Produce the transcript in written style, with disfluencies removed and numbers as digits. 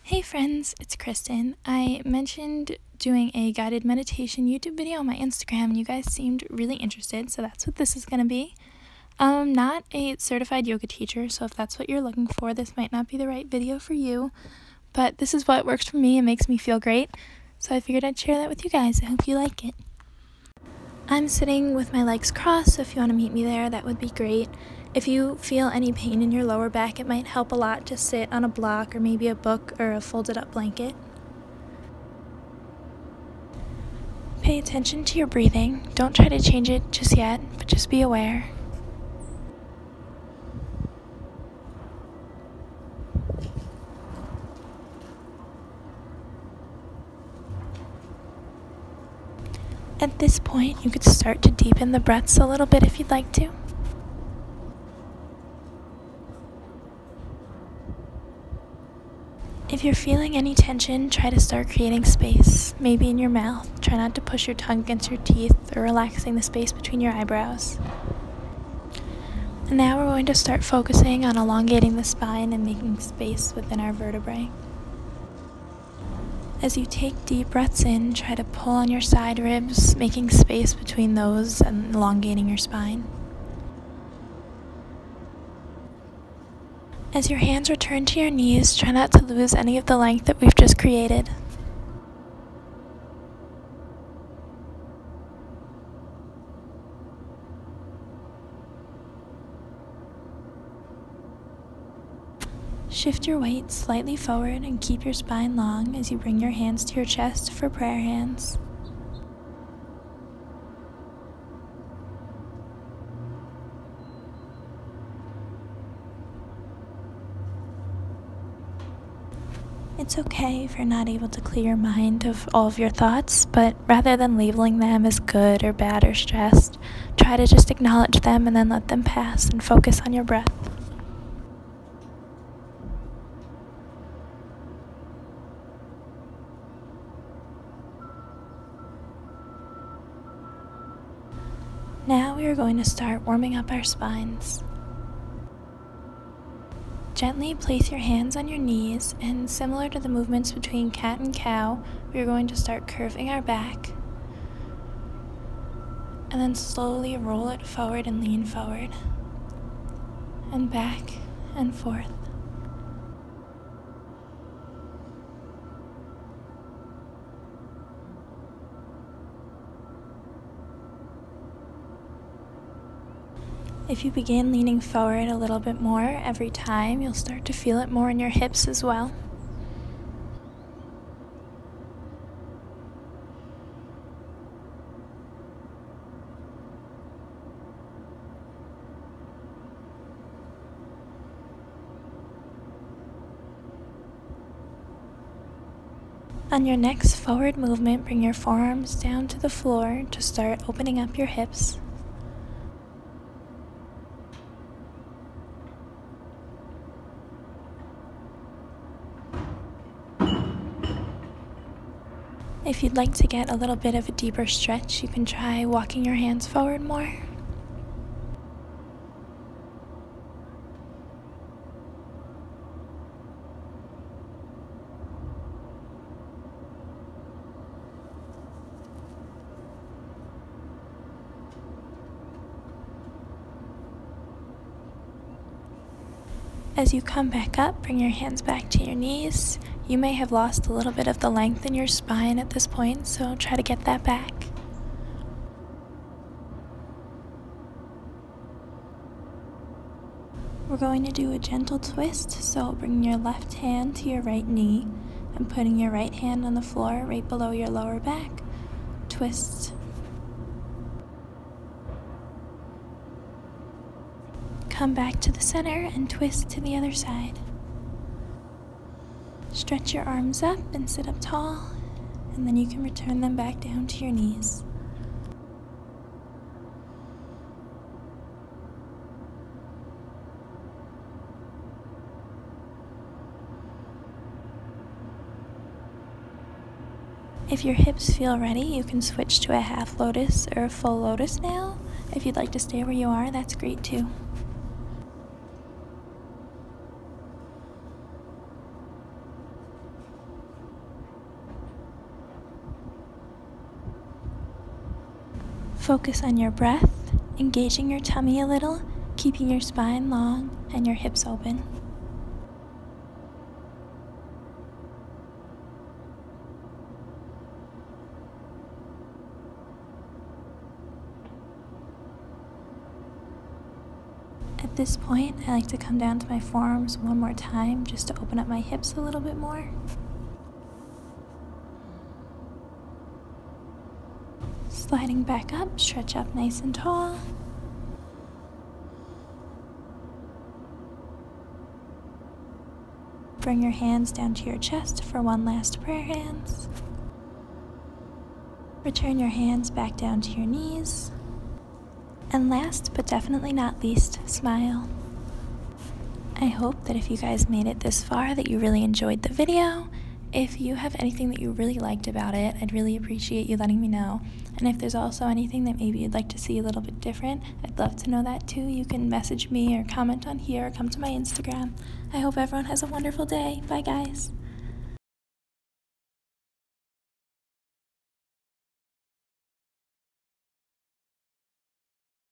Hey friends, it's Kristen. I mentioned doing a guided meditation YouTube video on my Instagram and you guys seemed really interested, so that's what this is going to be. I'm not a certified yoga teacher, so if that's what you're looking for, this might not be the right video for you, but this is what works for me and makes me feel great, so I figured I'd share that with you guys. I hope you like it. I'm sitting with my legs crossed, so if you want to meet me there, that would be great. If you feel any pain in your lower back, it might help a lot to sit on a block or maybe a book or a folded up blanket. Pay attention to your breathing. Don't try to change it just yet, but just be aware. At this point, you could start to deepen the breaths a little bit if you'd like to. If you're feeling any tension, try to start creating space, maybe in your mouth. Try not to push your tongue against your teeth or relaxing the space between your eyebrows. And now we're going to start focusing on elongating the spine and making space within our vertebrae. As you take deep breaths in, try to pull on your side ribs, making space between those and elongating your spine. As your hands return to your knees, try not to lose any of the length that we've just created. Shift your weight slightly forward and keep your spine long as you bring your hands to your chest for prayer hands. It's okay if you're not able to clear your mind of all of your thoughts, but rather than labeling them as good or bad or stressed, try to just acknowledge them and then let them pass and focus on your breath. Now we are going to start warming up our spines. Gently place your hands on your knees, and similar to the movements between cat and cow, we are going to start curving our back, and then slowly roll it forward and lean forward, and back and forth. If you begin leaning forward a little bit more every time, you'll start to feel it more in your hips as well. On your next forward movement, bring your forearms down to the floor to start opening up your hips. If you'd like to get a little bit of a deeper stretch, you can try walking your hands forward more. As you come back up, bring your hands back to your knees. You may have lost a little bit of the length in your spine at this point, so try to get that back. We're going to do a gentle twist, so bring your left hand to your right knee and putting your right hand on the floor right below your lower back. Twist. Come back to the center and twist to the other side. Stretch your arms up and sit up tall, and then you can return them back down to your knees. If your hips feel ready, you can switch to a half lotus or a full lotus now. If you'd like to stay where you are, that's great too. Focus on your breath, engaging your tummy a little, keeping your spine long and your hips open. At this point, I like to come down to my forearms one more time just to open up my hips a little bit more. Sliding back up, stretch up nice and tall. Bring your hands down to your chest for one last prayer hands. Return your hands back down to your knees. And last but definitely not least, smile. I hope that if you guys made it this far that you really enjoyed the video. If you have anything that you really liked about it, I'd really appreciate you letting me know. And if there's also anything that maybe you'd like to see a little bit different, I'd love to know that too. You can message me or comment on here or come to my Instagram. I hope everyone has a wonderful day. Bye guys.